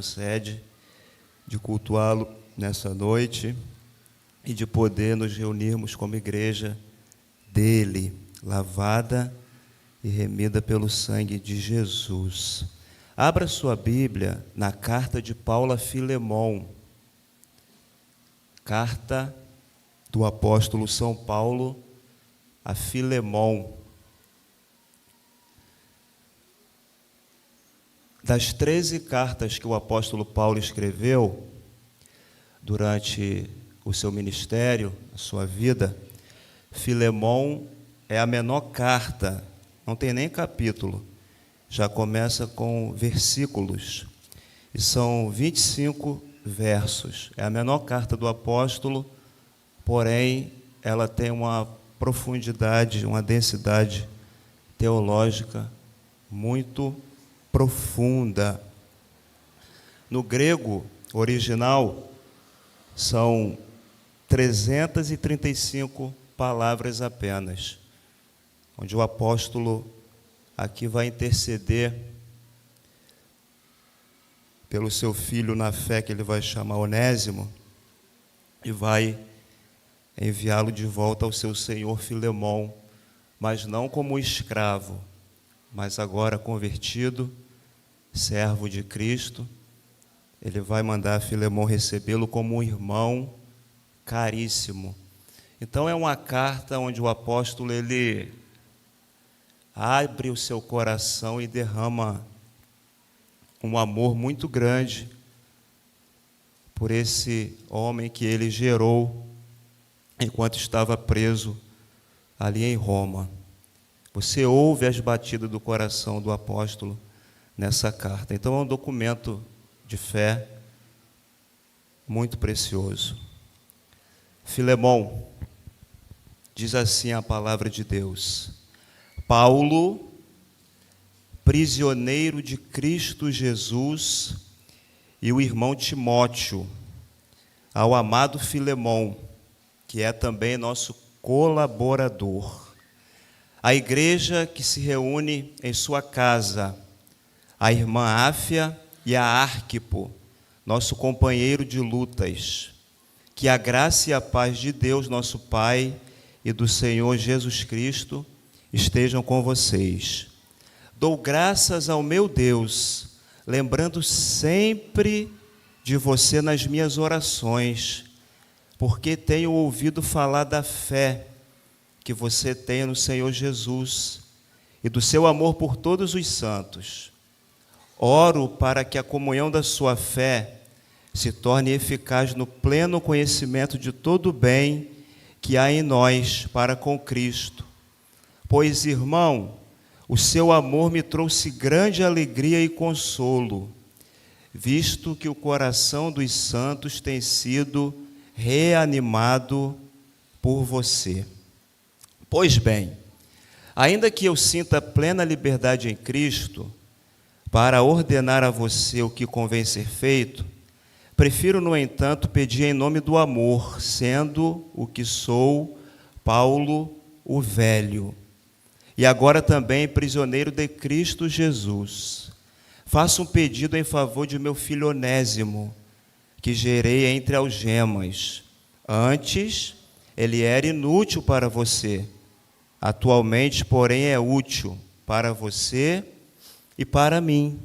Sede de cultuá-lo nessa noite e de poder nos reunirmos como igreja dele, lavada e remida pelo sangue de Jesus. Abra sua Bíblia na carta de Paulo a Filemon, carta do apóstolo São Paulo a Filemon. Das 13 cartas que o apóstolo Paulo escreveu durante o seu ministério, a sua vida, Filemon é a menor carta, não tem nem capítulo, já começa com versículos, e são 25 versos. É a menor carta do apóstolo, porém, ela tem uma profundidade, uma densidade teológica muito profunda. No grego original, são 335 palavras apenas, onde o apóstolo aqui vai interceder pelo seu filho na fé, que ele vai chamar Onésimo, e vai enviá-lo de volta ao seu senhor Filemon, mas não como escravo, mas agora convertido, servo de Cristo. Ele vai mandar Filemon recebê-lo como um irmão caríssimo. Então é uma carta onde o apóstolo ele abre o seu coração e derrama um amor muito grande por esse homem que ele gerou enquanto estava preso ali em Roma. Você ouve as batidas do coração do apóstolo nessa carta. Então é um documento de fé muito precioso. Filemon, diz assim a palavra de Deus: Paulo, prisioneiro de Cristo Jesus, e o irmão Timóteo, ao amado Filemon, que é também nosso colaborador, a igreja que se reúne em sua casa, a irmã Áfia e a Arquipo, nosso companheiro de lutas, que a graça e a paz de Deus, nosso Pai, e do Senhor Jesus Cristo estejam com vocês. Dou graças ao meu Deus, lembrando sempre de você nas minhas orações, porque tenho ouvido falar da fé que você tem no Senhor Jesus e do seu amor por todos os santos. Oro para que a comunhão da sua fé se torne eficaz no pleno conhecimento de todo o bem que há em nós para com Cristo. Pois, irmão, o seu amor me trouxe grande alegria e consolo, visto que o coração dos santos tem sido reanimado por você. Pois bem, ainda que eu sinta plena liberdade em Cristo para ordenar a você o que convém ser feito, prefiro, no entanto, pedir em nome do amor, sendo o que sou, Paulo o velho, e agora também prisioneiro de Cristo Jesus. Faço um pedido em favor de meu filho Onésimo, que gerei entre algemas. Antes, ele era inútil para você. Atualmente, porém, é útil para você e para mim.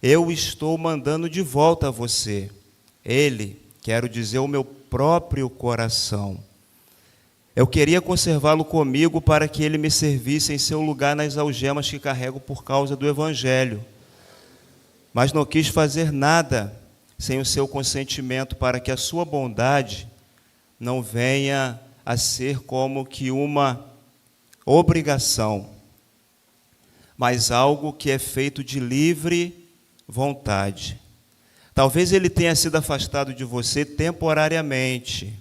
Eu estou mandando de volta a você. Ele, quero dizer, o meu próprio coração. Eu queria conservá-lo comigo para que ele me servisse em seu lugar nas algemas que carrego por causa do Evangelho. Mas não quis fazer nada sem o seu consentimento, para que a sua bondade não venha a ser como que uma obrigação, mas algo que é feito de livre vontade. Talvez ele tenha sido afastado de você temporariamente,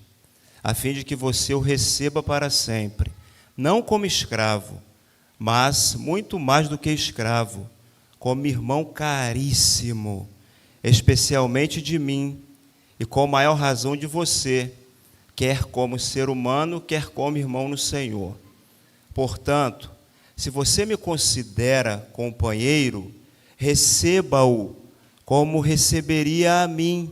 a fim de que você o receba para sempre, não como escravo, mas muito mais do que escravo, como irmão caríssimo, especialmente de mim, e com maior razão de você, quer como ser humano, quer como irmão no Senhor. Portanto, se você me considera companheiro, receba-o como receberia a mim.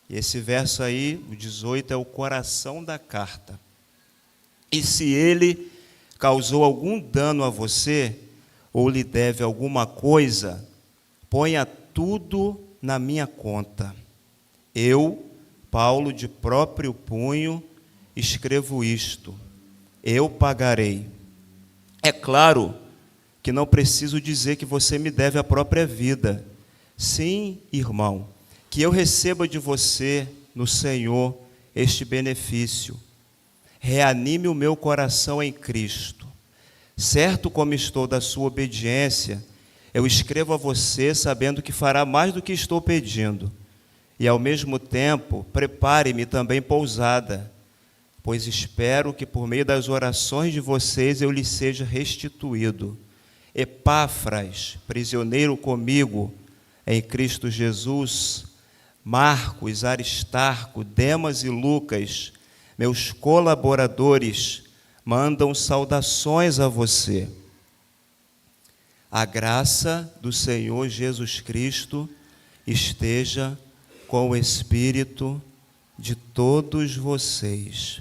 E esse verso aí, o 18, é o coração da carta. E se ele causou algum dano a você, ou lhe deve alguma coisa, ponha tudo na minha conta. Eu, Paulo, de próprio punho, escrevo isto. Eu pagarei. É claro que não preciso dizer que você me deve a própria vida. Sim, irmão, que eu receba de você, no Senhor, este benefício. Reanime o meu coração em Cristo. Certo como estou da sua obediência, eu escrevo a você sabendo que fará mais do que estou pedindo. E, ao mesmo tempo, prepare-me também pousada, pois espero que, por meio das orações de vocês, eu lhe seja restituído. Epáfras, prisioneiro comigo em Cristo Jesus, Marcos, Aristarco, Demas e Lucas, meus colaboradores, mandam saudações a você. A graça do Senhor Jesus Cristo esteja com o espírito de todos vocês.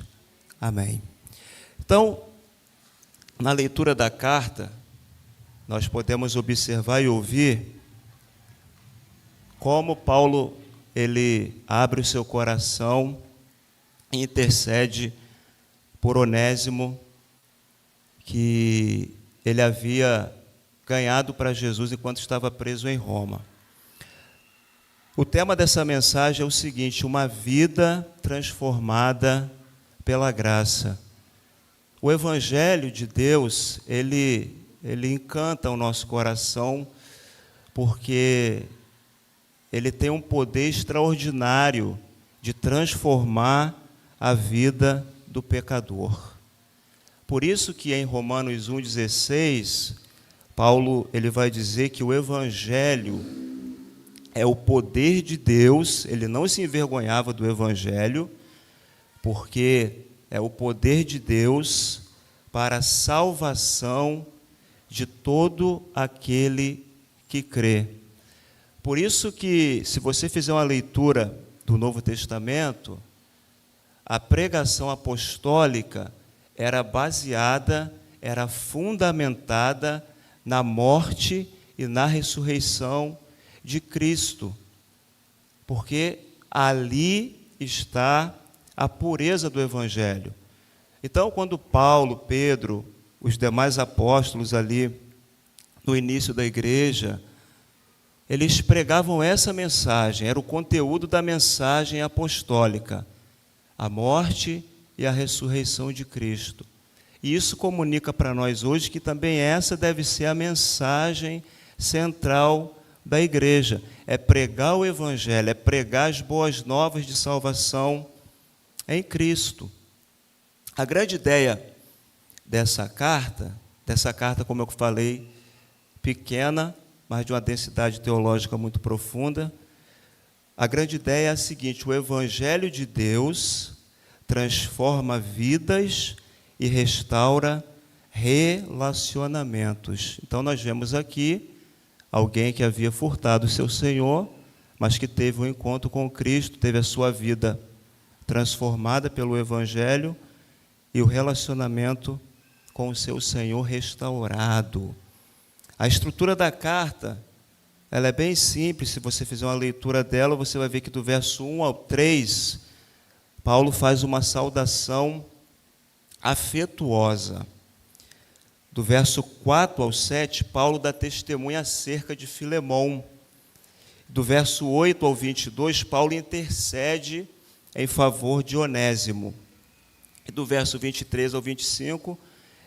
Amém. Então, na leitura da carta, nós podemos observar e ouvir como Paulo ele abre o seu coração e intercede por Onésimo, que ele havia ganhado para Jesus enquanto estava preso em Roma. O tema dessa mensagem é o seguinte: uma vida transformada pela graça. O Evangelho de Deus, ele encanta o nosso coração, porque ele tem um poder extraordinário de transformar a vida do pecador. Por isso que em Romanos 1,16, Paulo ele vai dizer que o Evangelho é o poder de Deus. Ele não se envergonhava do Evangelho, porque é o poder de Deus para a salvação de todo aquele que crê. Por isso que, se você fizer uma leitura do Novo Testamento, a pregação apostólica era baseada, era fundamentada na morte e na ressurreição de Cristo, porque ali está a pureza do Evangelho. Então, quando Paulo, Pedro, os demais apóstolos ali no início da igreja, eles pregavam essa mensagem, era o conteúdo da mensagem apostólica, a morte e a ressurreição de Cristo. E isso comunica para nós hoje que também essa deve ser a mensagem central da igreja, é pregar o Evangelho, é pregar as boas novas de salvação em Cristo. A grande ideia dessa carta, como eu falei, pequena, mas de uma densidade teológica muito profunda, a grande ideia é a seguinte: o Evangelho de Deus transforma vidas e restaura relacionamentos. Então nós vemos aqui alguém que havia furtado o seu Senhor, mas que teve um encontro com Cristo, teve a sua vida transformada pelo Evangelho e o relacionamento com o seu Senhor restaurado. A estrutura da carta, ela é bem simples. Se você fizer uma leitura dela, você vai ver que do verso 1 ao 3, Paulo faz uma saudação afetuosa. Do verso 4 ao 7, Paulo dá testemunha acerca de Filemão. Do verso 8 ao 22, Paulo intercede em favor de Onésimo. E do verso 23 ao 25,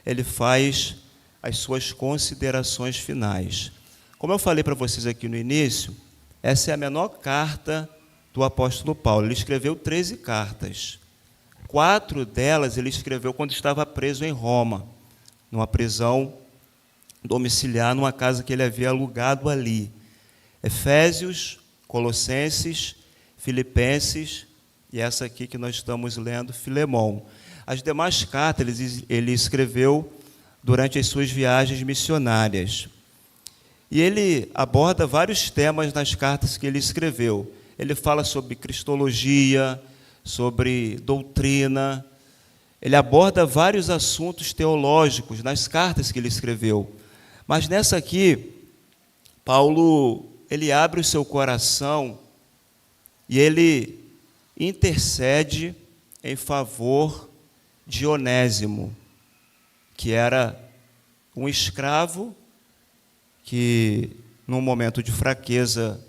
ele faz as suas considerações finais. Como eu falei para vocês aqui no início, essa é a menor carta do apóstolo Paulo. Ele escreveu 13 cartas. 4 delas ele escreveu quando estava preso em Roma, numa prisão domiciliar, numa casa que ele havia alugado ali. Efésios, Colossenses, Filipenses e essa aqui que nós estamos lendo, Filemão. As demais cartas ele escreveu durante as suas viagens missionárias. E ele aborda vários temas nas cartas que ele escreveu. Ele fala sobre cristologia, sobre doutrina. Ele aborda vários assuntos teológicos nas cartas que ele escreveu. Mas nessa aqui, Paulo, ele abre o seu coração e ele intercede em favor de Onésimo, que era um escravo que, num momento de fraqueza,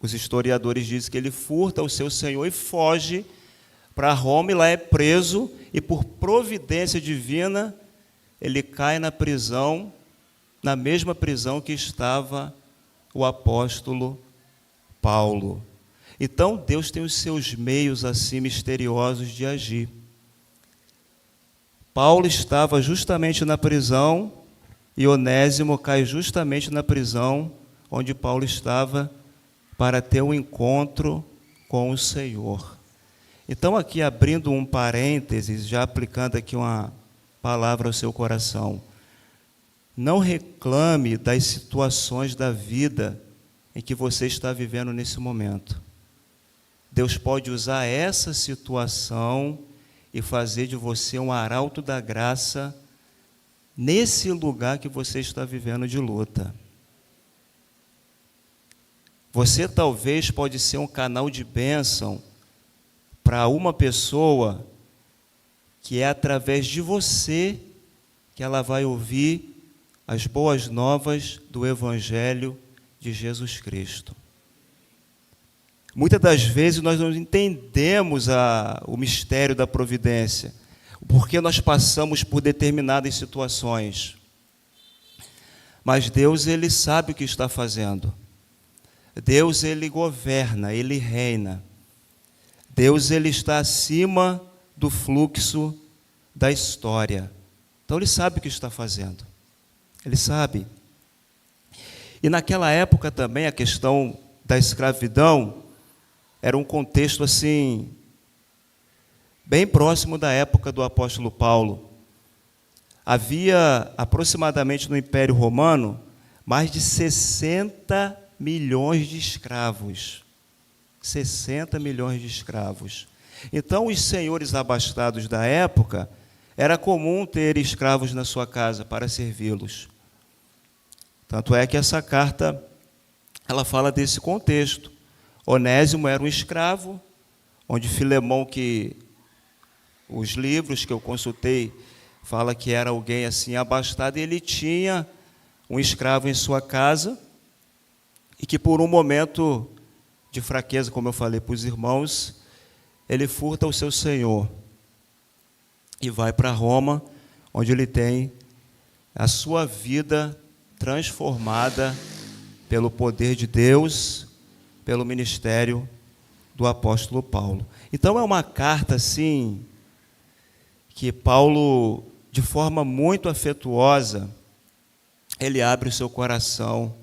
os historiadores dizem que ele furta o seu senhor e foge para Roma, e lá é preso, e por providência divina, ele cai na prisão, na mesma prisão que estava o apóstolo Paulo. Então, Deus tem os seus meios assim misteriosos de agir. Paulo estava justamente na prisão, e Onésimo cai justamente na prisão onde Paulo estava, para ter um encontro com o Senhor. Então, aqui abrindo um parênteses, já aplicando aqui uma palavra ao seu coração, não reclame das situações da vida em que você está vivendo nesse momento. Deus pode usar essa situação e fazer de você um arauto da graça nesse lugar que você está vivendo de luta. Você talvez pode ser um canal de bênção para uma pessoa que é através de você que ela vai ouvir as boas novas do Evangelho de Jesus Cristo. Muitas das vezes nós não entendemos o mistério da providência, porque nós passamos por determinadas situações. Mas Deus, Ele sabe o que está fazendo. Deus, Ele governa, Ele reina. Deus, Ele está acima do fluxo da história. Então, Ele sabe o que está fazendo. Ele sabe. E naquela época também, a questão da escravidão era um contexto assim, bem próximo da época do apóstolo Paulo. Havia aproximadamente no Império Romano mais de 60 milhões de escravos. 60 milhões de escravos. Então, os senhores abastados da época, era comum ter escravos na sua casa para servi-los. Tanto é que essa carta, ela fala desse contexto. Onésimo era um escravo, onde Filemão, que os livros que eu consultei, fala que era alguém assim abastado, e ele tinha um escravo em sua casa, e que por um momento de fraqueza, como eu falei para os irmãos, ele furta o seu senhor e vai para Roma, onde ele tem a sua vida transformada pelo poder de Deus, pelo ministério do apóstolo Paulo. Então é uma carta assim que Paulo, de forma muito afetuosa, ele abre o seu coração.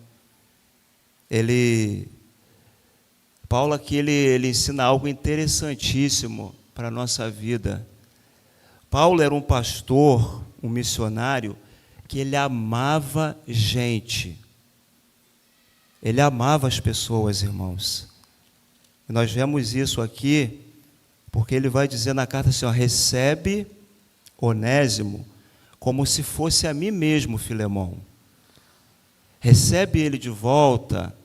Paulo aqui ele ensina algo interessantíssimo para a nossa vida. Paulo era um pastor, um missionário, que ele amava gente. Ele amava as pessoas, irmãos. E nós vemos isso aqui, porque ele vai dizer na carta assim, ó, recebe Onésimo como se fosse a mim mesmo, Filemão. Recebe ele de volta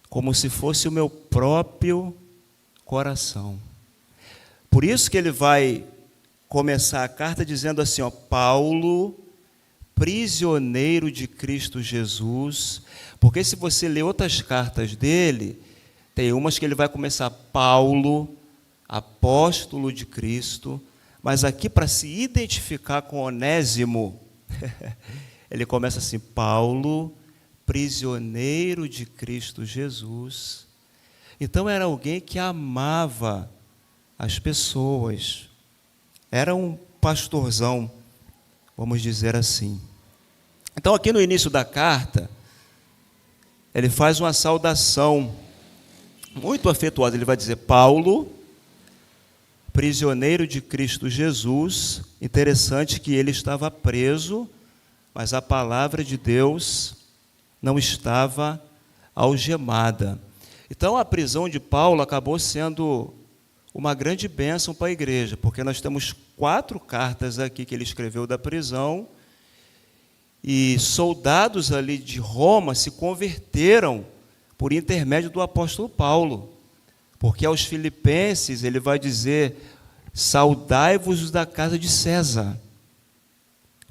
como se fosse o meu próprio coração. Por isso que ele vai começar a carta dizendo assim, ó, Paulo, prisioneiro de Cristo Jesus, porque se você ler outras cartas dele, tem umas que ele vai começar Paulo, apóstolo de Cristo, mas aqui para se identificar com Onésimo, ele começa assim, Paulo, prisioneiro de Cristo Jesus. Então era alguém que amava as pessoas, era um pastorzão, vamos dizer assim. Então aqui no início da carta, ele faz uma saudação muito afetuosa, ele vai dizer, Paulo, prisioneiro de Cristo Jesus. Interessante que ele estava preso, mas a palavra de Deus não estava algemada. Então, a prisão de Paulo acabou sendo uma grande bênção para a igreja, porque nós temos 4 cartas aqui que ele escreveu da prisão, e soldados ali de Roma se converteram por intermédio do apóstolo Paulo, porque aos filipenses ele vai dizer: saudai-vos da casa de César,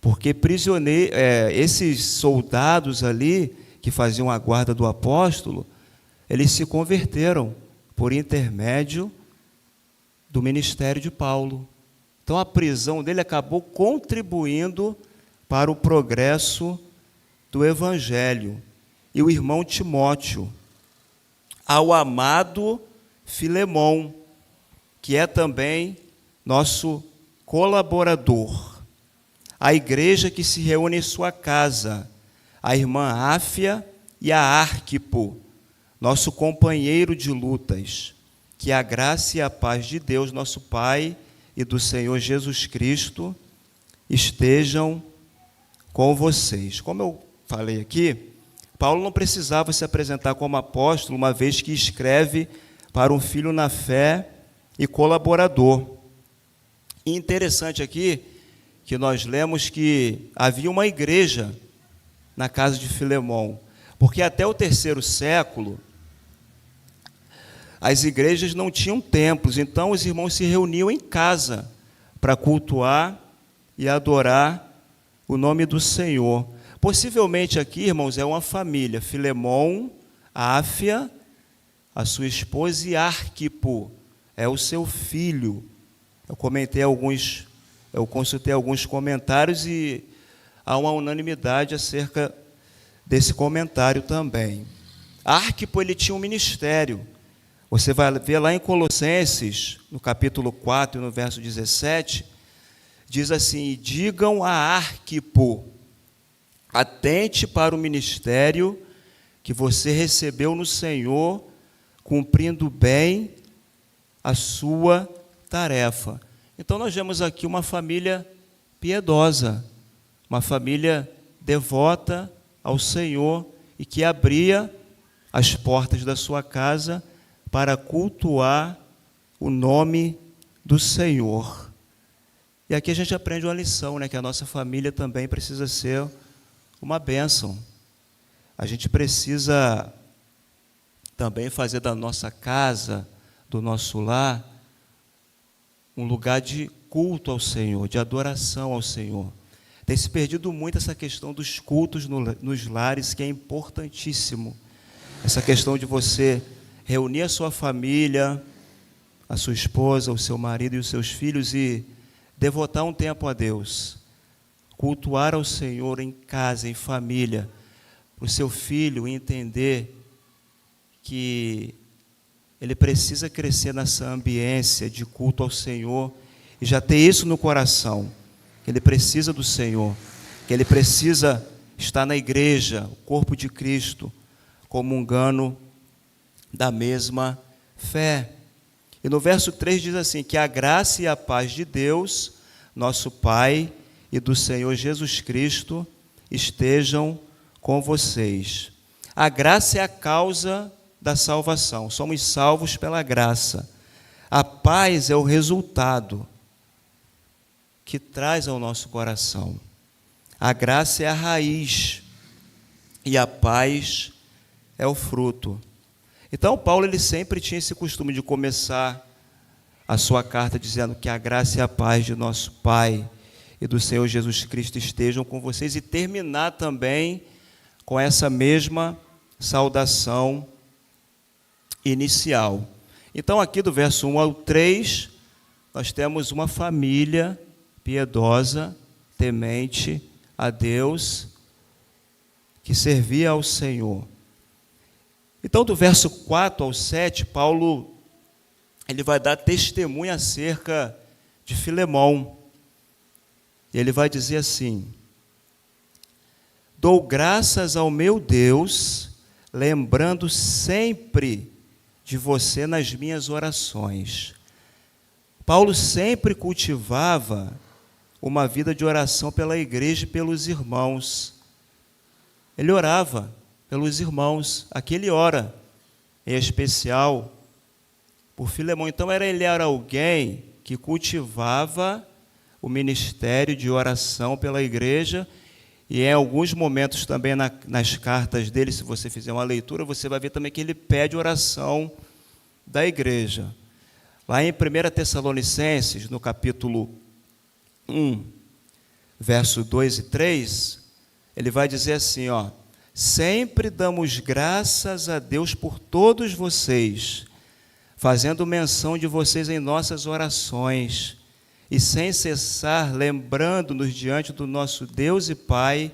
porque esses soldados ali que faziam a guarda do apóstolo, eles se converteram por intermédio do ministério de Paulo. Então a prisão dele acabou contribuindo para o progresso do evangelho. E o irmão Timóteo, ao amado Filemão, que é também nosso colaborador, a igreja que se reúne em sua casa, a irmã Áfia e a Arquipo, nosso companheiro de lutas, que a graça e a paz de Deus, nosso Pai, e do Senhor Jesus Cristo estejam com vocês. Como eu falei aqui, Paulo não precisava se apresentar como apóstolo, uma vez que escreve para um filho na fé e colaborador. E interessante aqui que nós lemos que havia uma igreja na casa de Filemão, porque até o 3º século as igrejas não tinham templos, então os irmãos se reuniam em casa para cultuar e adorar o nome do Senhor. Possivelmente aqui, irmãos, é uma família: Filemão, Áfia, a sua esposa, e Arquipo, é o seu filho. Eu consultei alguns comentários e há uma unanimidade acerca desse comentário também. Arquipo, ele tinha um ministério. Você vai ver lá em Colossenses, no capítulo 4, no verso 17, diz assim: digam a Arquipo, atente para o ministério que você recebeu no Senhor, cumprindo bem a sua tarefa. Então nós vemos aqui uma família piedosa, uma família devota ao Senhor e que abria as portas da sua casa para cultuar o nome do Senhor. E aqui a gente aprende uma lição, que a nossa família também precisa ser uma bênção. A gente precisa também fazer da nossa casa, do nosso lar, um lugar de culto ao Senhor, de adoração ao Senhor. Tem se perdido muito essa questão dos cultos nos lares, que é importantíssimo. Essa questão de você reunir a sua família, a sua esposa, o seu marido e os seus filhos e devotar um tempo a Deus. Cultuar ao Senhor em casa, em família. O seu filho entender que ele precisa crescer nessa ambiência de culto ao Senhor e já ter isso no coração, que ele precisa do Senhor, que ele precisa estar na igreja, o corpo de Cristo, comungando da mesma fé. E no verso 3 diz assim: que a graça e a paz de Deus, nosso Pai, e do Senhor Jesus Cristo estejam com vocês. A graça é a causa da salvação, somos salvos pela graça. A paz é o resultado que traz ao nosso coração. A graça é a raiz e a paz é o fruto. Então, Paulo ele sempre tinha esse costume de começar a sua carta dizendo que a graça e a paz de nosso Pai e do Senhor Jesus Cristo estejam com vocês, e terminar também com essa mesma saudação inicial. Então, aqui do verso 1 ao 3, nós temos uma família piedosa, temente a Deus, que servia ao Senhor. Então, do verso 4 ao 7, Paulo ele vai dar testemunho acerca de Filemão. Ele vai dizer assim: dou graças ao meu Deus, lembrando sempre de você nas minhas orações. Paulo sempre cultivava uma vida de oração pela igreja e pelos irmãos. Ele orava pelos irmãos. Aqui ele ora, em especial, por Filemão. Então, ele era alguém que cultivava o ministério de oração pela igreja, e em alguns momentos também nas cartas dele, se você fizer uma leitura, você vai ver também que ele pede oração da igreja. Lá em 1 Tessalonicenses, no capítulo 1, verso 2 e 3, ele vai dizer assim, sempre damos graças a Deus por todos vocês, fazendo menção de vocês em nossas orações, e sem cessar lembrando-nos diante do nosso Deus e Pai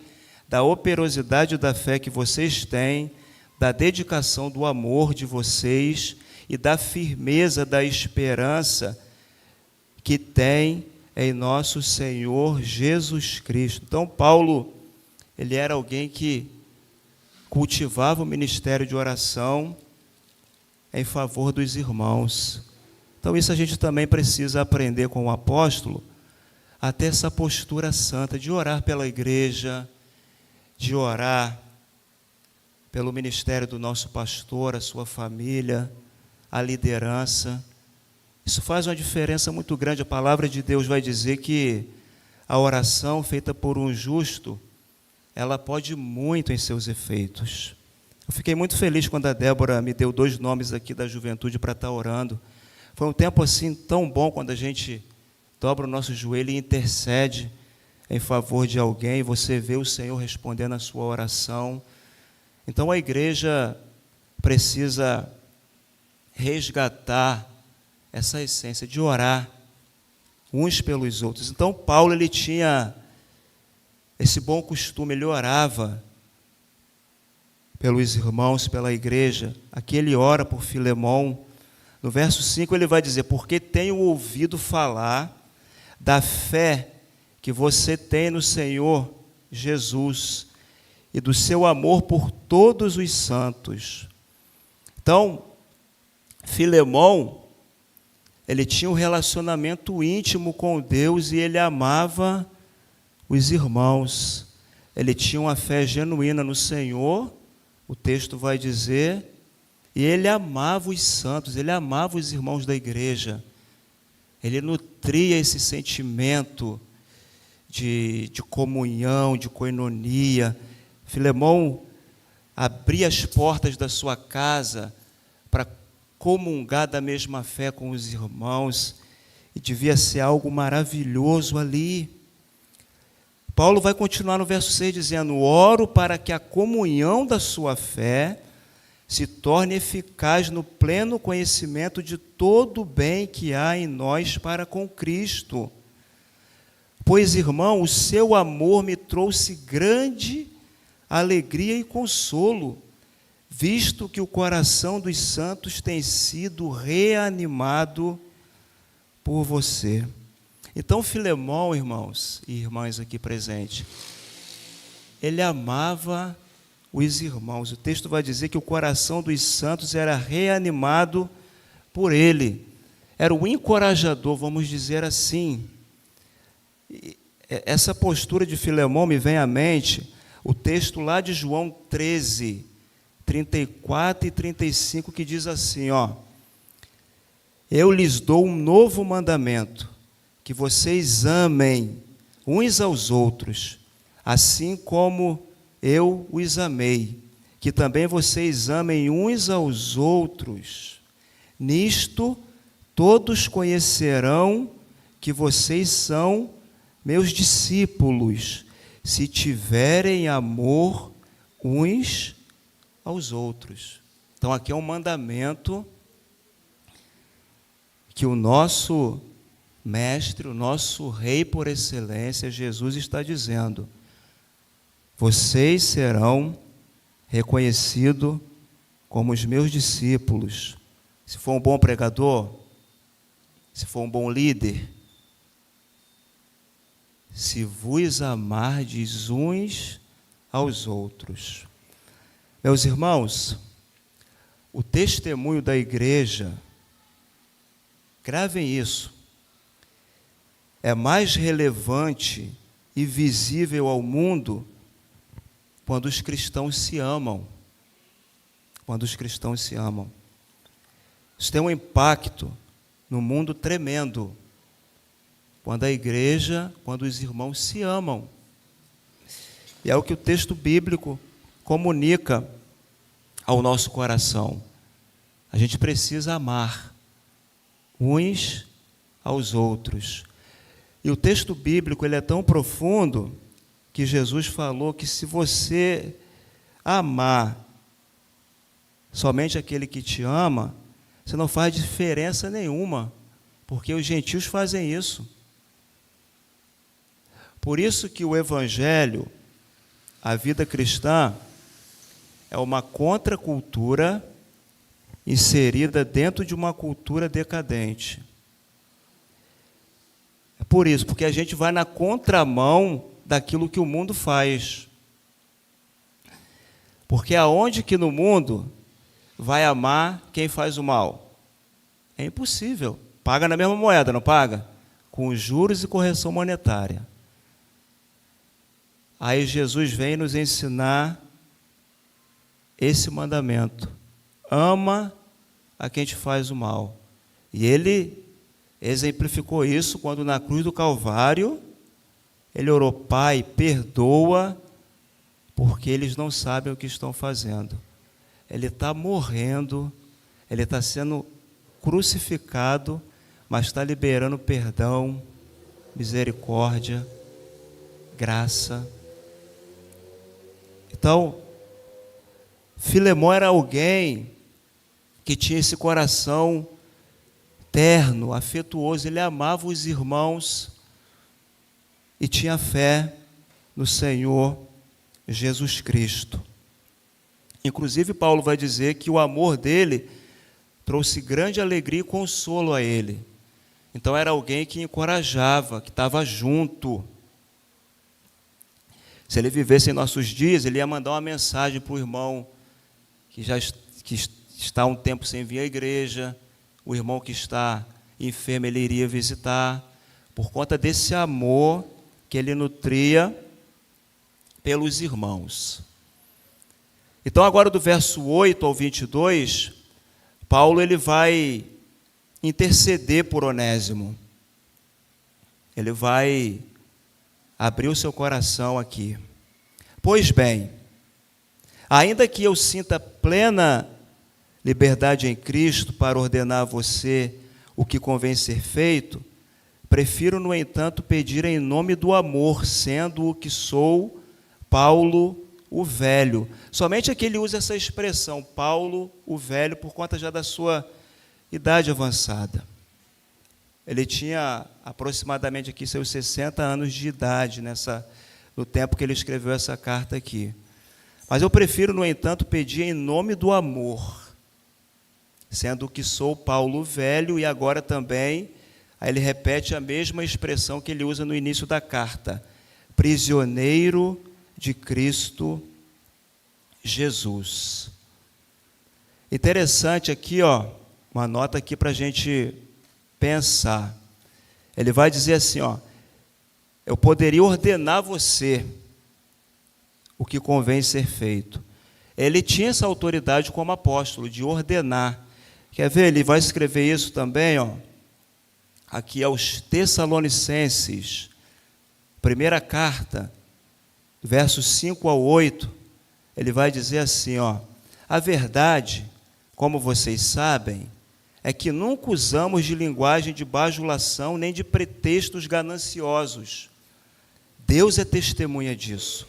da operosidade da fé que vocês têm, da dedicação do amor de vocês e da firmeza da esperança que têm em nosso Senhor Jesus Cristo. Então, Paulo, ele era alguém que cultivava o ministério de oração em favor dos irmãos. Então, isso a gente também precisa aprender com o apóstolo, até essa postura santa de orar pela igreja, de orar pelo ministério do nosso pastor, a sua família, a liderança. Isso faz uma diferença muito grande. A palavra de Deus vai dizer que a oração feita por um justo, ela pode muito em seus efeitos. Eu fiquei muito feliz quando a Débora me deu 2 nomes aqui da juventude para estar orando. Foi um tempo assim tão bom quando a gente dobra o nosso joelho e intercede em favor de alguém, você vê o Senhor respondendo a sua oração. Então a igreja precisa resgatar essa essência de orar uns pelos outros. Então Paulo, ele tinha esse bom costume, ele orava pelos irmãos, pela igreja. Aqui ele ora por Filemão. No verso 5 ele vai dizer, porque tenho ouvido falar da fé que você tem no Senhor Jesus e do seu amor por todos os santos. Então, Filemão, ele tinha um relacionamento íntimo com Deus e ele amava os irmãos. Ele tinha uma fé genuína no Senhor, o texto vai dizer, e ele amava os santos, ele amava os irmãos da igreja. Ele nutria esse sentimento de comunhão, de coinonia. Filemão abria as portas da sua casa para comungar da mesma fé com os irmãos, e devia ser algo maravilhoso ali. Paulo vai continuar no verso 6 dizendo, oro para que a comunhão da sua fé se torne eficaz no pleno conhecimento de todo o bem que há em nós para com Cristo. Pois, irmão, o seu amor me trouxe grande alegria e consolo, visto que o coração dos santos tem sido reanimado por você. Então, Filemão, irmãos e irmãs aqui presentes, ele amava os irmãos. O texto vai dizer que o coração dos santos era reanimado por ele. Era o encorajador, vamos dizer assim. E essa postura de Filemão me vem à mente o texto lá de João 13, 34 e 35, que diz assim, eu lhes dou um novo mandamento, que vocês amem uns aos outros, assim como eu os amei, que também vocês amem uns aos outros. Nisto todos conhecerão que vocês são meus discípulos, se tiverem amor uns aos outros. Então aqui é um mandamento que o nosso mestre, o nosso rei por excelência, Jesus, está dizendo: vocês serão reconhecidos como os meus discípulos. Se for um bom pregador, se for um bom líder, se vos amardes uns aos outros. Meus irmãos, o testemunho da igreja, gravem isso, é mais relevante e visível ao mundo quando os cristãos se amam. quando os cristãos se amam. Isso tem um impacto no mundo tremendo, quando a igreja, quando os irmãos se amam. E é o que o texto bíblico comunica ao nosso coração. A gente precisa amar uns aos outros. E o texto bíblico ele é tão profundo que Jesus falou que se você amar somente aquele que te ama, você não faz diferença nenhuma, porque os gentios fazem isso. Por isso que o Evangelho, a vida cristã, é uma contracultura inserida dentro de uma cultura decadente. É por isso, porque a gente vai na contramão daquilo que o mundo faz. Porque aonde que no mundo vai amar quem faz o mal? É impossível. Paga na mesma moeda, não paga? Com juros e correção monetária. Aí Jesus vem nos ensinar esse mandamento. Ama a quem te faz o mal. E ele exemplificou isso quando na cruz do Calvário ele orou: Pai, perdoa, porque eles não sabem o que estão fazendo. Ele está morrendo, ele está sendo crucificado, mas está liberando perdão, misericórdia, graça. Então, Filemão era alguém que tinha esse coração terno, afetuoso, ele amava os irmãos e tinha fé no Senhor Jesus Cristo. Inclusive, Paulo vai dizer que o amor dele trouxe grande alegria e consolo a ele. Então, era alguém que encorajava, que estava junto. Se ele vivesse em nossos dias, ele ia mandar uma mensagem para o irmão que está um tempo sem vir à igreja, o irmão que está enfermo, ele iria visitar, por conta desse amor que ele nutria pelos irmãos. Então, agora do verso 8 ao 22, Paulo ele vai interceder por Onésimo. Ele vai abrir o seu coração aqui. Pois bem, ainda que eu sinta plena liberdade em Cristo para ordenar a você o que convém ser feito, prefiro, no entanto, pedir em nome do amor, sendo o que sou, Paulo o velho. Somente aqui ele usa essa expressão, Paulo o velho, por conta já da sua idade avançada. Ele tinha aproximadamente aqui seus 60 anos de idade no tempo que ele escreveu essa carta aqui. Mas eu prefiro, no entanto, pedir em nome do amor, sendo que sou Paulo velho, e agora também, aí ele repete a mesma expressão que ele usa no início da carta, prisioneiro de Cristo Jesus. Interessante aqui, uma nota aqui para a gente pensar. Ele vai dizer assim, eu poderia ordenar você o que convém ser feito. Ele tinha essa autoridade como apóstolo, de ordenar. Quer ver? Ele vai escrever isso também, aqui aos Tessalonicenses, primeira carta, versos 5 ao 8, ele vai dizer assim, a verdade, como vocês sabem, é que nunca usamos de linguagem de bajulação, nem de pretextos gananciosos. Deus é testemunha disso.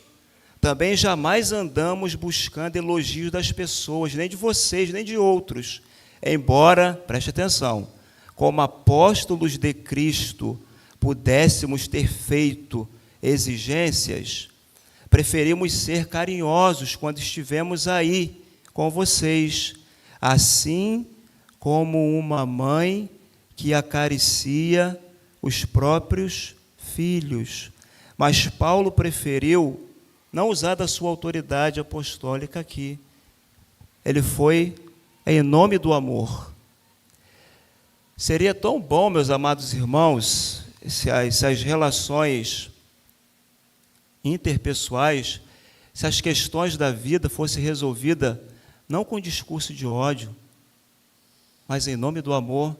Também jamais andamos buscando elogios das pessoas, nem de vocês, nem de outros. Embora, preste atenção, como apóstolos de Cristo, pudéssemos ter feito exigências, preferimos ser carinhosos quando estivemos aí com vocês, assim como uma mãe que acaricia os próprios filhos. Mas Paulo preferiu não usar da sua autoridade apostólica aqui. Ele foi em nome do amor. Seria tão bom, meus amados irmãos, se as relações interpessoais, se as questões da vida fossem resolvidas não com discurso de ódio, mas em nome do amor,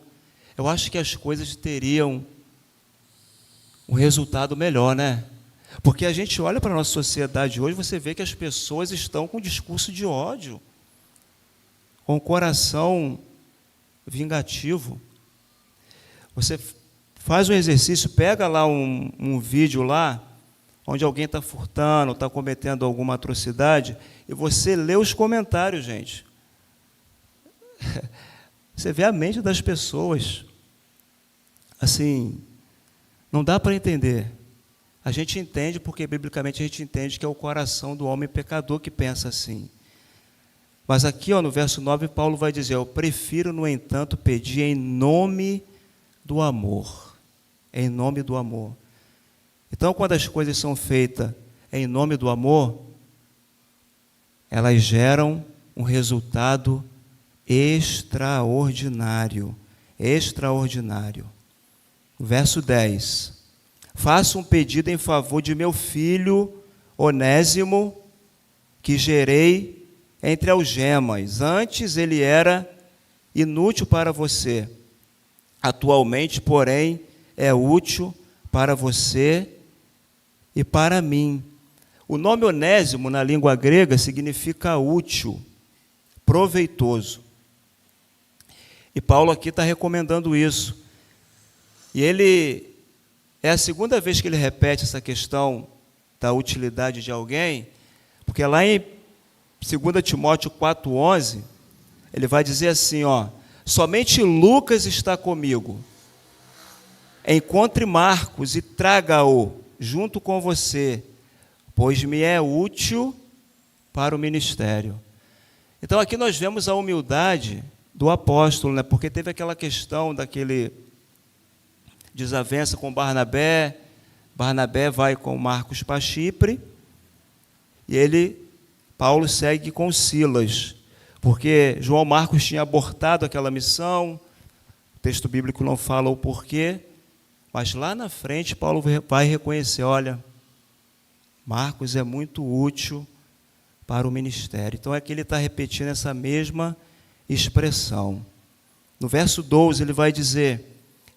eu acho que as coisas teriam um resultado melhor, né? Porque a gente olha para a nossa sociedade hoje, você vê que as pessoas estão com discurso de ódio, com o coração vingativo. Você faz um exercício, pega lá um vídeo lá, onde alguém está furtando, está cometendo alguma atrocidade, e você lê os comentários, gente. Você vê a mente das pessoas. Assim, não dá para entender. A gente entende porque, biblicamente, a gente entende que é o coração do homem pecador que pensa assim. Mas aqui, no verso 9, Paulo vai dizer: eu prefiro, no entanto, pedir em nome do amor. Em nome do amor. Então, quando as coisas são feitas em nome do amor, elas geram um resultado extraordinário. Extraordinário. Verso 10. Faço um pedido em favor de meu filho Onésimo, que gerei entre algemas. Antes ele era inútil para você. Atualmente, porém, é útil para você e para mim. O nome Onésimo, na língua grega, significa útil, proveitoso. E Paulo aqui está recomendando isso. E ele, é a segunda vez que ele repete essa questão da utilidade de alguém, porque lá em 2 Timóteo 4,11, ele vai dizer assim, somente Lucas está comigo. Encontre Marcos e traga-o junto com você, pois me é útil para o ministério. Então aqui nós vemos a humildade do apóstolo, né? Porque teve aquela questão daquele desavença com Barnabé. Barnabé vai com Marcos para Chipre e Paulo segue com Silas, porque João Marcos tinha abortado aquela missão. O texto bíblico não fala o porquê, mas lá na frente Paulo vai reconhecer, olha, Marcos é muito útil para o ministério. Então aqui ele está repetindo essa mesma expressão. No verso 12 ele vai dizer: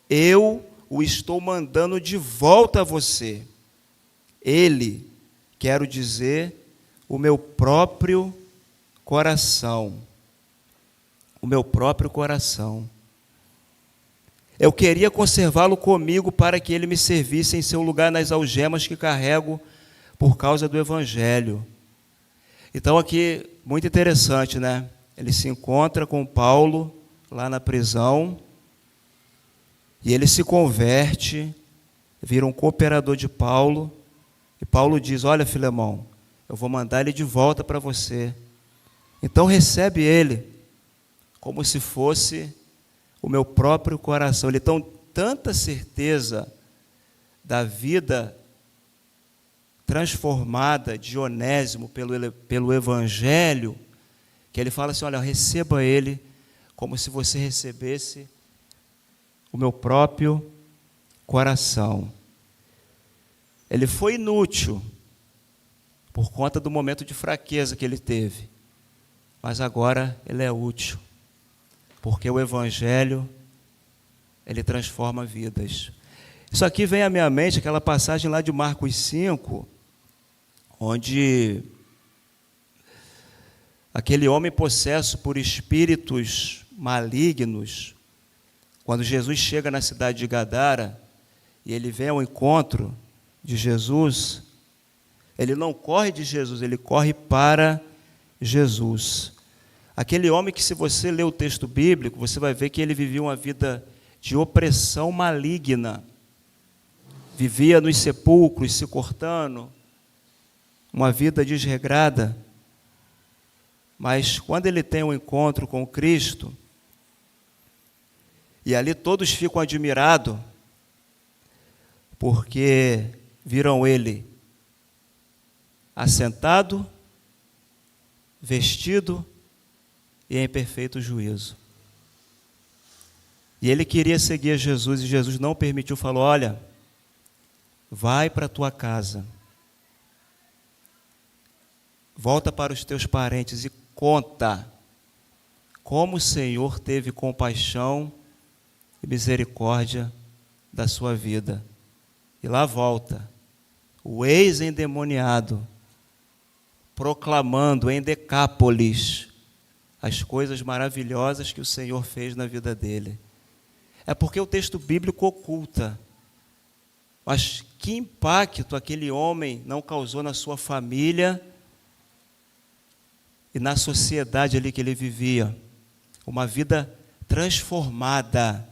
eu o estou mandando de volta a você. Ele, quero dizer, o meu próprio coração. O meu próprio coração. Eu queria conservá-lo comigo para que ele me servisse em seu lugar nas algemas que carrego por causa do Evangelho. Então aqui, muito interessante, né? Ele se encontra com Paulo lá na prisão e ele se converte, vira um cooperador de Paulo, e Paulo diz: olha, Filemão, eu vou mandar ele de volta para você. Então recebe ele como se fosse o meu próprio coração. Ele tem tanta certeza da vida transformada de Onésimo pelo Evangelho, que ele fala assim: olha, receba ele como se você recebesse o meu próprio coração. Ele foi inútil por conta do momento de fraqueza que ele teve, mas agora ele é útil, porque o Evangelho, ele transforma vidas. Isso aqui vem à minha mente, aquela passagem lá de Marcos 5, onde aquele homem possesso por espíritos malignos, quando Jesus chega na cidade de Gadara, e ele vem ao encontro de Jesus, ele não corre de Jesus, ele corre para Jesus. Aquele homem que, se você ler o texto bíblico, você vai ver que ele vivia uma vida de opressão maligna. Vivia nos sepulcros, se cortando, uma vida desregrada. Mas quando ele tem um encontro com Cristo, e ali todos ficam admirados, porque viram ele assentado, vestido e em perfeito juízo. E ele queria seguir a Jesus, e Jesus não permitiu, falou: olha, vai para a tua casa, volta para os teus parentes e conta como o Senhor teve compaixão e misericórdia da sua vida. E lá volta o ex-endemoniado, proclamando em Decápolis as coisas maravilhosas que o Senhor fez na vida dele. É porque o texto bíblico oculta. Mas que impacto aquele homem não causou na sua família e na sociedade ali que ele vivia. Uma vida transformada.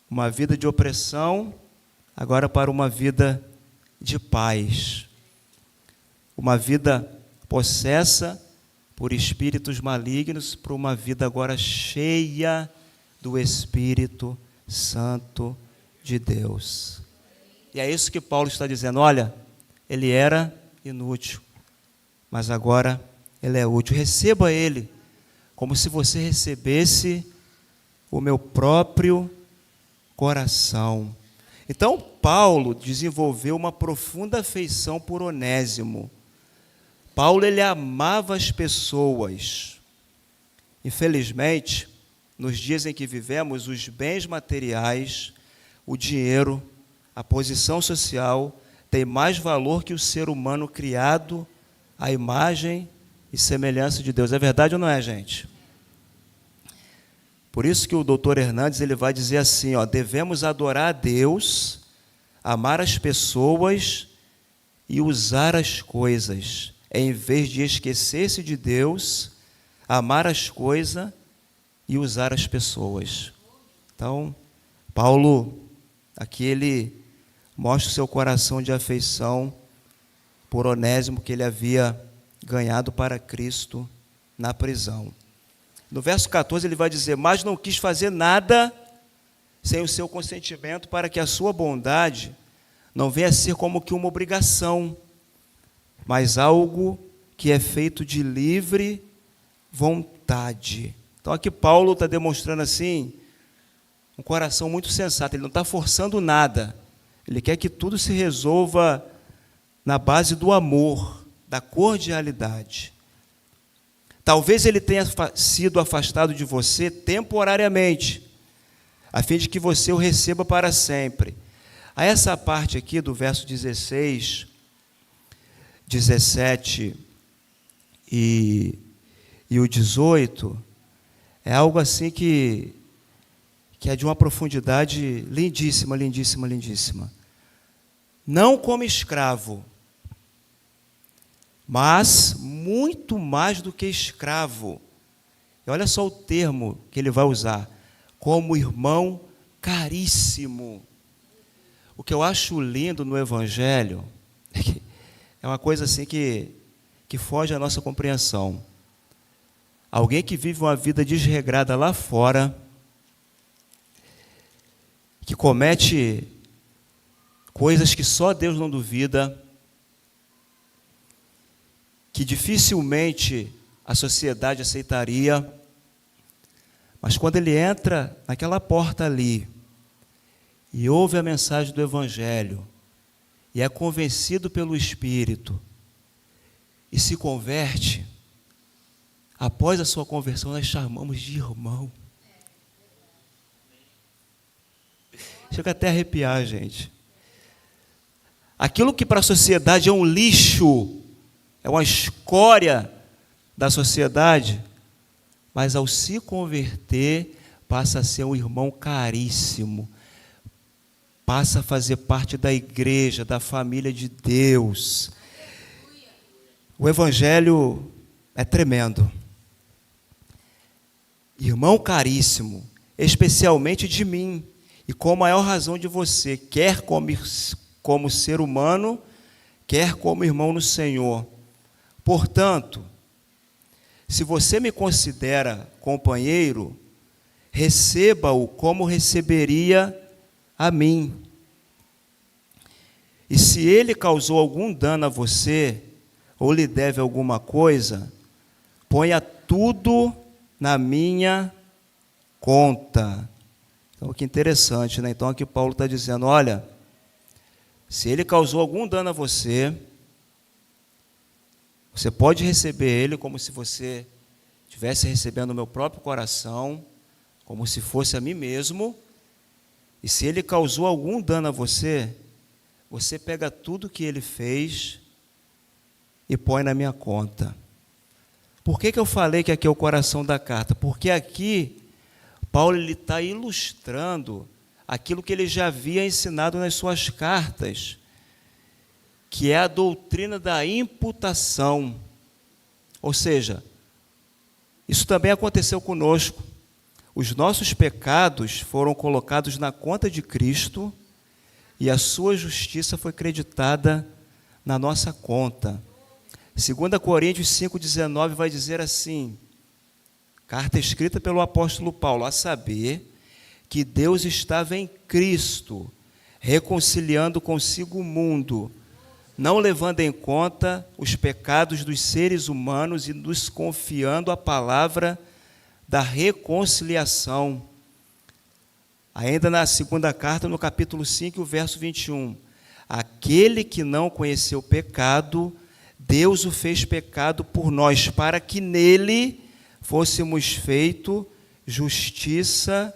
Uma vida de opressão, agora para uma vida de paz. Uma vida possessa por espíritos malignos, para uma vida agora cheia do Espírito Santo de Deus. E é isso que Paulo está dizendo. Olha, ele era inútil, mas agora ele é útil. Receba ele como se você recebesse o meu próprio coração. Então, Paulo desenvolveu uma profunda afeição por Onésimo. Paulo, ele amava as pessoas. Infelizmente, nos dias em que vivemos, os bens materiais, o dinheiro, a posição social, têm mais valor que o ser humano criado à imagem e semelhança de Deus. É verdade ou não é, gente? Por isso que o doutor Hernandes ele vai dizer assim, devemos adorar a Deus, amar as pessoas e usar as coisas, em vez de esquecer-se de Deus, amar as coisas e usar as pessoas. Então, Paulo, aqui ele mostra o seu coração de afeição por Onésimo, que ele havia ganhado para Cristo na prisão. No verso 14 ele vai dizer, mas não quis fazer nada sem o seu consentimento, para que a sua bondade não venha a ser como que uma obrigação, mas algo que é feito de livre vontade. Então aqui Paulo está demonstrando assim, um coração muito sensato, ele não está forçando nada, ele quer que tudo se resolva na base do amor, da cordialidade. Talvez ele tenha sido afastado de você temporariamente, a fim de que você o receba para sempre. A essa parte aqui do verso 16, 17 e o 18, é algo assim que é de uma profundidade lindíssima, lindíssima, lindíssima. Não como escravo, mas muito mais do que escravo. E olha só o termo que ele vai usar, como irmão caríssimo. O que eu acho lindo no Evangelho é uma coisa assim que foge à nossa compreensão. Alguém que vive uma vida desregrada lá fora, que comete coisas que só Deus não duvida, que dificilmente a sociedade aceitaria, mas quando ele entra naquela porta ali e ouve a mensagem do Evangelho e é convencido pelo Espírito e se converte, após a sua conversão nós chamamos de irmão. Chega até a arrepiar, gente. Aquilo que para a sociedade é um lixo, é uma escória da sociedade, mas ao se converter, passa a ser um irmão caríssimo, passa a fazer parte da igreja, da família de Deus. O Evangelho é tremendo. Irmão caríssimo, especialmente de mim, e com maior razão de você, quer como ser humano, quer como irmão no Senhor. Portanto, se você me considera companheiro, receba-o como receberia a mim. E se ele causou algum dano a você, ou lhe deve alguma coisa, ponha tudo na minha conta. Então, que interessante, né? Então, aqui Paulo está dizendo, olha, se ele causou algum dano a você, Você pode receber ele como se você estivesse recebendo o meu próprio coração, como se fosse a mim mesmo, e se ele causou algum dano a você, você pega tudo que ele fez e põe na minha conta. Por que eu falei que aqui é o coração da carta? Porque aqui Paulo está ilustrando aquilo que ele já havia ensinado nas suas cartas, que é a doutrina da imputação. Ou seja, isso também aconteceu conosco. Os nossos pecados foram colocados na conta de Cristo e a sua justiça foi creditada na nossa conta. 2 Coríntios 5,19 vai dizer assim, carta escrita pelo apóstolo Paulo, a saber que Deus estava em Cristo, reconciliando consigo o mundo, não levando em conta os pecados dos seres humanos e nos confiando a palavra da reconciliação. Ainda na segunda carta, no capítulo 5, o verso 21, aquele que não conheceu pecado, Deus o fez pecado por nós, para que nele fôssemos feito justiça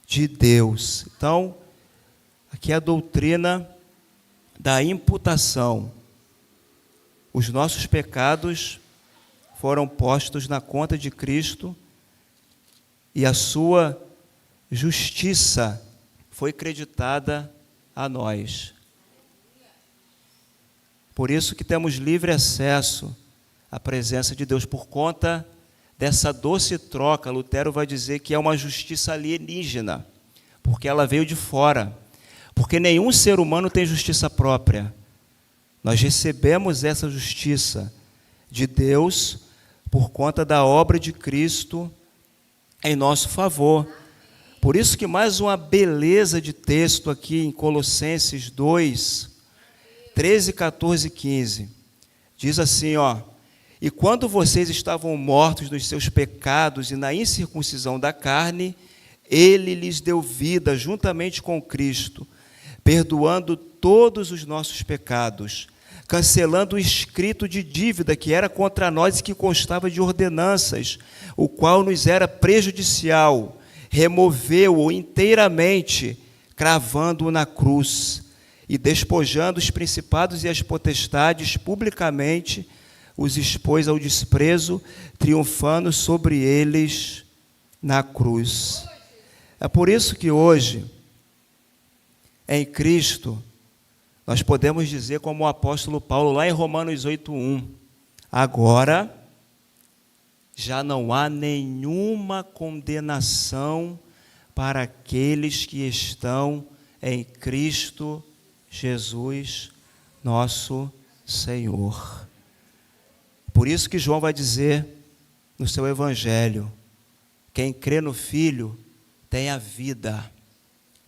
de Deus. Então, aqui é a doutrina da imputação. Os nossos pecados foram postos na conta de Cristo e a sua justiça foi creditada a nós. Por isso que temos livre acesso à presença de Deus, por conta dessa doce troca. Lutero vai dizer que é uma justiça alienígena, porque ela veio de fora. Porque nenhum ser humano tem justiça própria. Nós recebemos essa justiça de Deus por conta da obra de Cristo em nosso favor. Por isso que mais uma beleza de texto aqui em Colossenses 2, 13, 14 e 15. Diz assim, e quando vocês estavam mortos nos seus pecados e na incircuncisão da carne, ele lhes deu vida juntamente com Cristo, perdoando todos os nossos pecados, cancelando o escrito de dívida que era contra nós e que constava de ordenanças, o qual nos era prejudicial, removeu-o inteiramente, cravando-o na cruz, e despojando os principados e as potestades publicamente, os expôs ao desprezo, triunfando sobre eles na cruz. É por isso que hoje, em Cristo, nós podemos dizer como o apóstolo Paulo, lá em Romanos 8:1, agora já não há nenhuma condenação para aqueles que estão em Cristo Jesus, nosso Senhor. Por isso que João vai dizer no seu evangelho, quem crê no Filho tem a vida,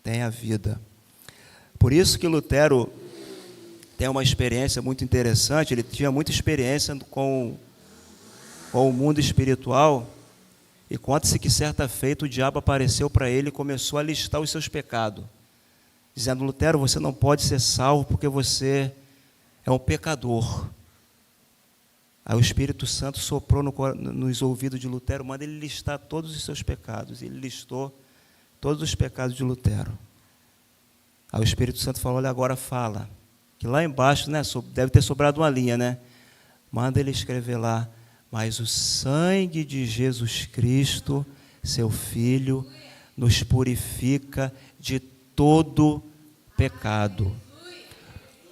tem a vida. Por isso que Lutero tem uma experiência muito interessante, ele tinha muita experiência com o mundo espiritual, e conta-se que certa feita o diabo apareceu para ele e começou a listar os seus pecados, dizendo, Lutero, você não pode ser salvo porque você é um pecador. Aí o Espírito Santo soprou nos ouvidos de Lutero, manda ele listar todos os seus pecados. Ele listou todos os pecados de Lutero. Aí o Espírito Santo falou, olha, agora fala. Que lá embaixo, né, deve ter sobrado uma linha, né? Manda ele escrever lá, mas o sangue de Jesus Cristo, seu Filho, nos purifica de todo pecado.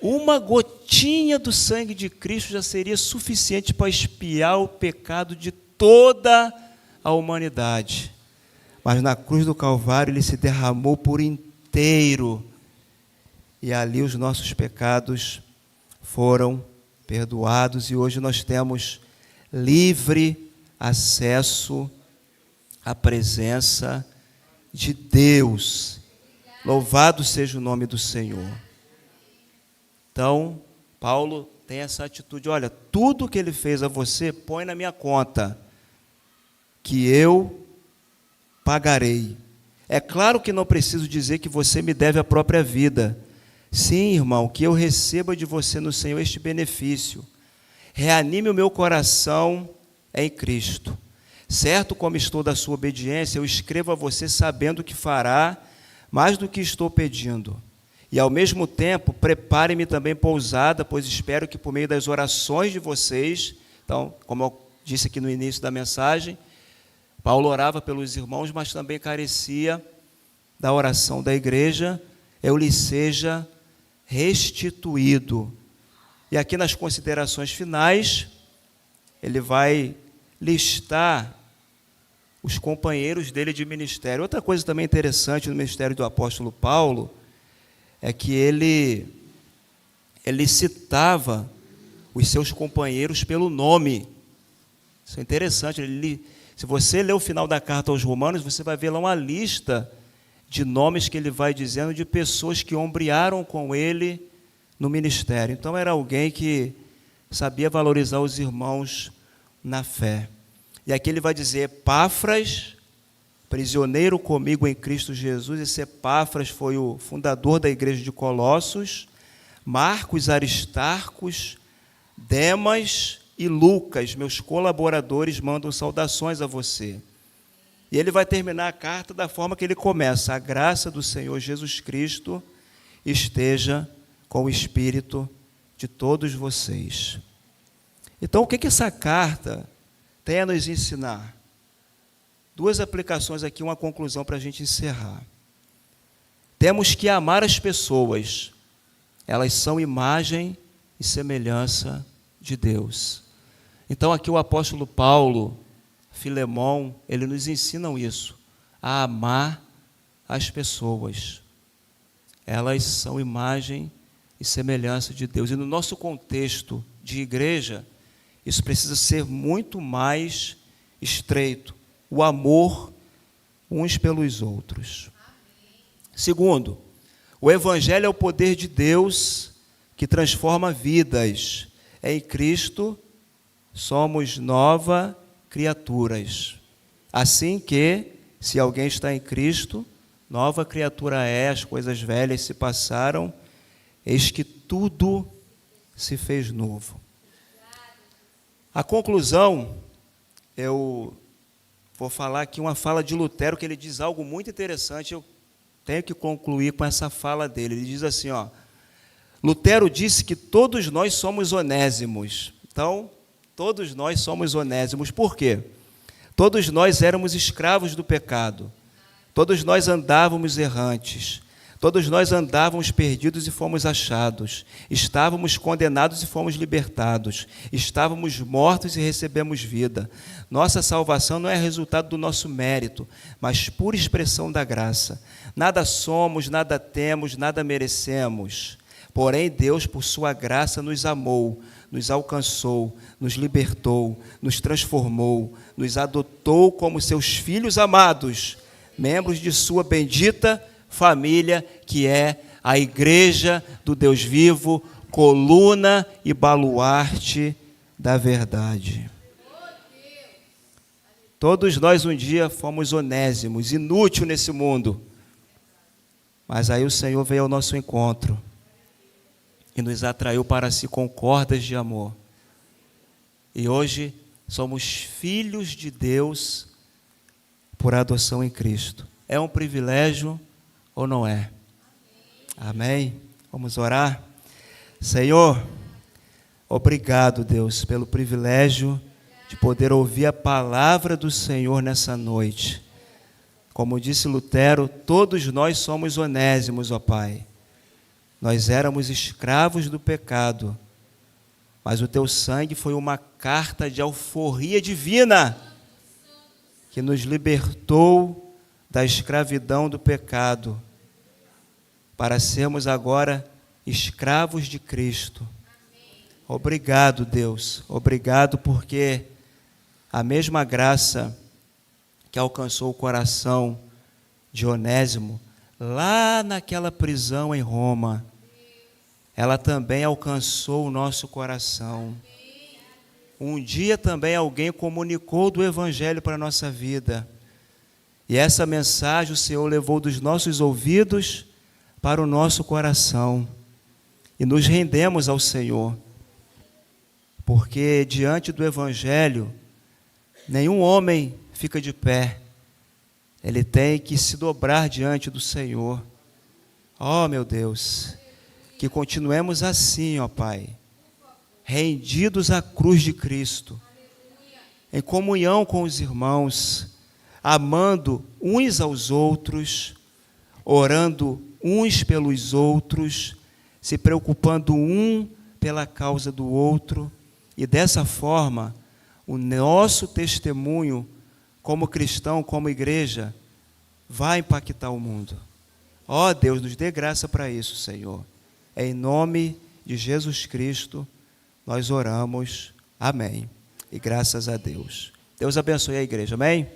Uma gotinha do sangue de Cristo já seria suficiente para expiar o pecado de toda a humanidade. Mas na cruz do Calvário ele se derramou por inteiro. E ali os nossos pecados foram perdoados. E hoje nós temos livre acesso à presença de Deus. Louvado seja o nome do Senhor. Então, Paulo tem essa atitude, olha, tudo que ele fez a você, põe na minha conta, que eu pagarei. É claro que não preciso dizer que você me deve a própria vida. Sim, irmão, que eu receba de você no Senhor este benefício. reanime o meu coração em Cristo. Certo como estou da sua obediência, eu escrevo a você sabendo que fará mais do que estou pedindo. E, ao mesmo tempo, prepare-me também pousada, pois espero que, por meio das orações de vocês, então, como eu disse aqui no início da mensagem, Paulo orava pelos irmãos, mas também carecia da oração da igreja, eu lhe seja restituído. E aqui nas considerações finais, ele vai listar os companheiros dele de ministério. Outra coisa também interessante no ministério do apóstolo Paulo é que ele citava os seus companheiros pelo nome. Isso é interessante. Se você ler o final da carta aos Romanos, você vai ver lá uma lista de nomes que ele vai dizendo de pessoas que ombrearam com ele no ministério. Então, era alguém que sabia valorizar os irmãos na fé. E aqui ele vai dizer, Epáfras, prisioneiro comigo em Cristo Jesus. Esse Epáfras foi o fundador da igreja de Colossos. Marcos, Aristarcos, Demas e Lucas, meus colaboradores, mandam saudações a você. E ele vai terminar a carta da forma que ele começa. A graça do Senhor Jesus Cristo esteja com o espírito de todos vocês. Então, o que essa carta tem a nos ensinar? Duas aplicações aqui, uma conclusão para a gente encerrar. Temos que amar as pessoas. Elas são imagem e semelhança de Deus. Então, aqui o apóstolo Paulo, Filemão, ele nos ensinam isso, a amar as pessoas. Elas são imagem e semelhança de Deus. E no nosso contexto de igreja, isso precisa ser muito mais estreito. O amor uns pelos outros. Segundo, o Evangelho é o poder de Deus que transforma vidas. Em Cristo somos novas criaturas. Assim que, se alguém está em Cristo, nova criatura é, as coisas velhas se passaram, eis que tudo se fez novo. A conclusão, eu vou falar aqui uma fala de Lutero, que ele diz algo muito interessante, eu tenho que concluir com essa fala dele. Ele diz assim, Lutero disse que todos nós somos onésimos. Então, todos nós somos onésimos. Por quê? Todos nós éramos escravos do pecado. Todos nós andávamos errantes. Todos nós andávamos perdidos e fomos achados. Estávamos condenados e fomos libertados. Estávamos mortos e recebemos vida. Nossa salvação não é resultado do nosso mérito, mas pura expressão da graça. Nada somos, nada temos, nada merecemos. Porém, Deus, por sua graça, nos amou, nos alcançou, nos libertou, nos transformou, nos adotou como seus filhos amados, membros de sua bendita família, que é a igreja do Deus vivo, coluna e baluarte da verdade. Todos nós um dia fomos onésimos, inúteis nesse mundo, mas aí o Senhor veio ao nosso encontro e nos atraiu para si com cordas de amor. E hoje somos filhos de Deus por adoção em Cristo. É um privilégio ou não é? Amém? Vamos orar? Senhor, obrigado, Deus, pelo privilégio de poder ouvir a palavra do Senhor nessa noite. Como disse Lutero, todos nós somos onésimos, ó Pai. Nós éramos escravos do pecado, mas o teu sangue foi uma carta de alforria divina que nos libertou da escravidão do pecado, para sermos agora escravos de Cristo. Obrigado, Deus, obrigado porque a mesma graça que alcançou o coração de Onésimo, lá naquela prisão em Roma, ela também alcançou o nosso coração. Um dia também alguém comunicou do Evangelho para a nossa vida. E essa mensagem o Senhor levou dos nossos ouvidos para o nosso coração. E nos rendemos ao Senhor. porque diante do Evangelho, nenhum homem fica de pé, ele tem que se dobrar diante do Senhor. Ó, meu Deus, que continuemos assim, ó Pai, rendidos à cruz de Cristo, em comunhão com os irmãos, amando uns aos outros, orando uns pelos outros, se preocupando um pela causa do outro, e dessa forma, o nosso testemunho como cristão, como igreja, vai impactar o mundo. Ó Deus, nos dê graça para isso, Senhor. Em nome de Jesus Cristo, nós oramos. Amém. E graças a Deus. Deus abençoe a igreja. Amém?